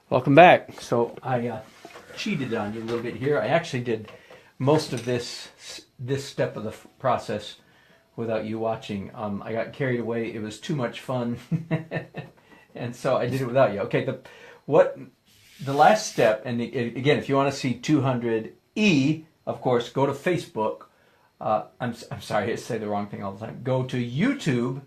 Welcome back. So I cheated on you a little bit here. I actually did most of this step of the process without you watching. I got carried away. It was too much fun, and so I did it without you. Okay, the last step, and again, if you want to see 200E, of course, go to Facebook. I'm sorry, I say the wrong thing all the time. Go to YouTube.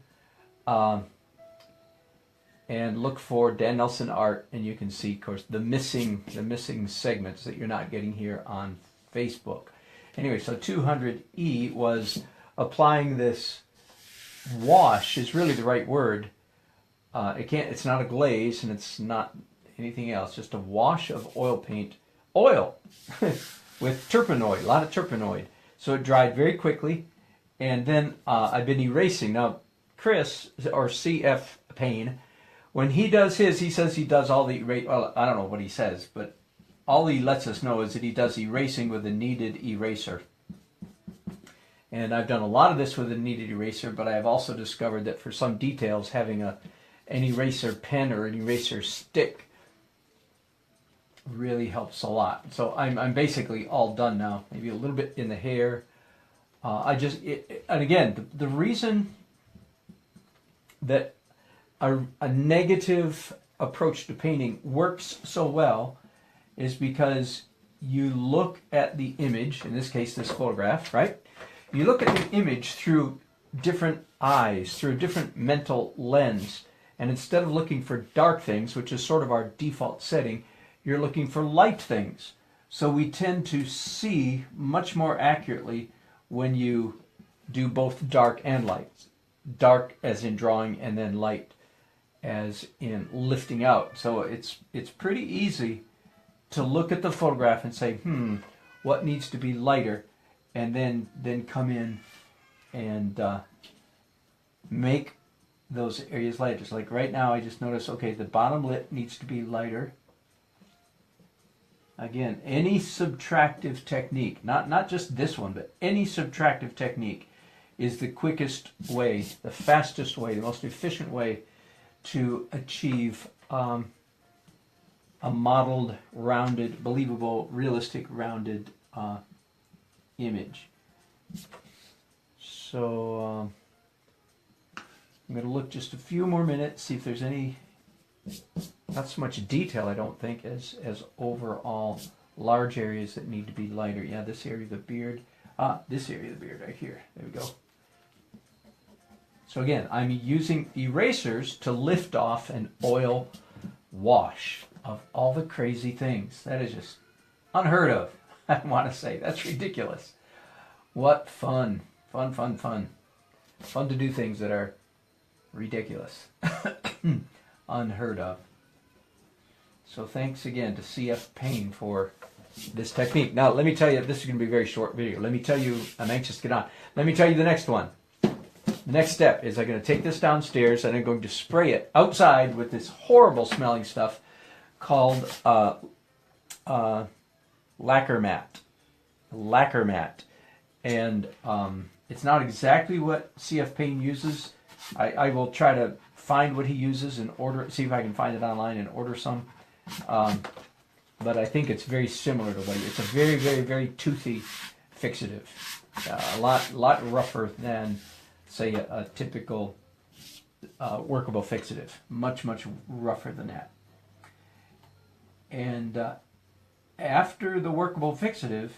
And look for Dan Nelson Art, and you can see, of course, the missing segments that you're not getting here on Facebook. Anyway, so 200E was applying this wash is really the right word. It's not a glaze, and it's not anything else. Just a wash of oil paint, oil with terpenoid, a lot of terpenoid. So it dried very quickly, and then I've been erasing. Now, Chris or CF Payne, when he does his, he says he does all the well, I don't know what he says, but all he lets us know is that he does erasing with a kneaded eraser. And I've done a lot of this with a kneaded eraser, but I have also discovered that for some details, having an eraser pen or an eraser stick really helps a lot. So I'm basically all done now. Maybe a little bit in the hair. And again, the reason that a negative approach to painting works so well is because you look at the image, in this case this photograph, right? You look at the image through different eyes, through a different mental lens, and instead of looking for dark things, which is sort of our default setting, you're looking for light things. So we tend to see much more accurately when you do both dark and light. Dark as in drawing, and then light as in lifting out. So it's pretty easy to look at the photograph and say, what needs to be lighter, and then come in and make those areas lighter. Just like right now, I just noticed, okay, the bottom lip needs to be lighter. Again, any subtractive technique, not just this one, but any subtractive technique is the quickest way, the fastest way, the most efficient way to achieve a modeled, rounded, believable, realistic, rounded image. So I'm going to look just a few more minutes, see if there's any, not so much detail, I don't think, as overall large areas that need to be lighter. Yeah, this area of the beard. This area of the beard right here. There we go. So again, I'm using erasers to lift off an oil wash of all the crazy things. That is just unheard of, I want to say. That's ridiculous. What fun. Fun, fun, fun. Fun to do things that are ridiculous. Unheard of. So thanks again to CF Payne for this technique. Now, let me tell you, this is going to be a very short video. Let me tell you, I'm anxious to get on. Let me tell you the next one. The next step is I'm going to take this downstairs and I'm going to spray it outside with this horrible smelling stuff called lacquer matte. Lacquer matte. And it's not exactly what CF Payne uses. I will try to find what he uses and order, see if I can find it online and order some. But I think it's very similar to what it's a very, very, very toothy fixative. A lot rougher than, say, a typical workable fixative. Much, much rougher than that. And after the workable fixative,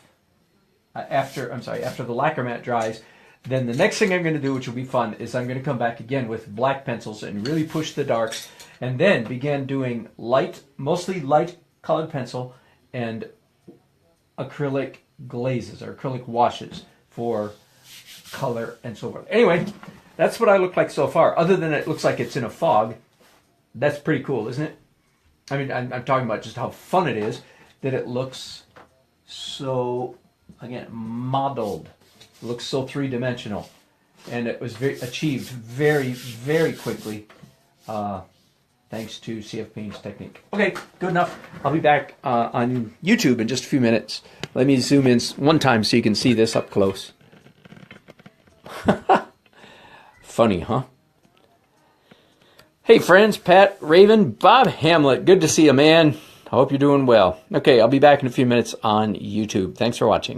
after the lacquer matte dries, then the next thing I'm going to do, which will be fun, is I'm going to come back again with black pencils and really push the darks, and then begin doing mostly light colored pencil and acrylic glazes or acrylic washes for color and so forth. Anyway, that's what I look like so far. Other than it looks like it's in a fog. That's pretty cool, isn't it? I mean, I'm talking about just how fun it is that it looks so, again, modeled. It looks so three-dimensional. And it was achieved very, very quickly thanks to CF Payne's technique. Okay, good enough. I'll be back on YouTube in just a few minutes. Let me zoom in one time so you can see this up close. Funny, huh? Hey friends, Pat, Raven, Bob Hamlet. Good to see you, man. Hope you're doing well. Okay, I'll be back in a few minutes on YouTube. Thanks for watching.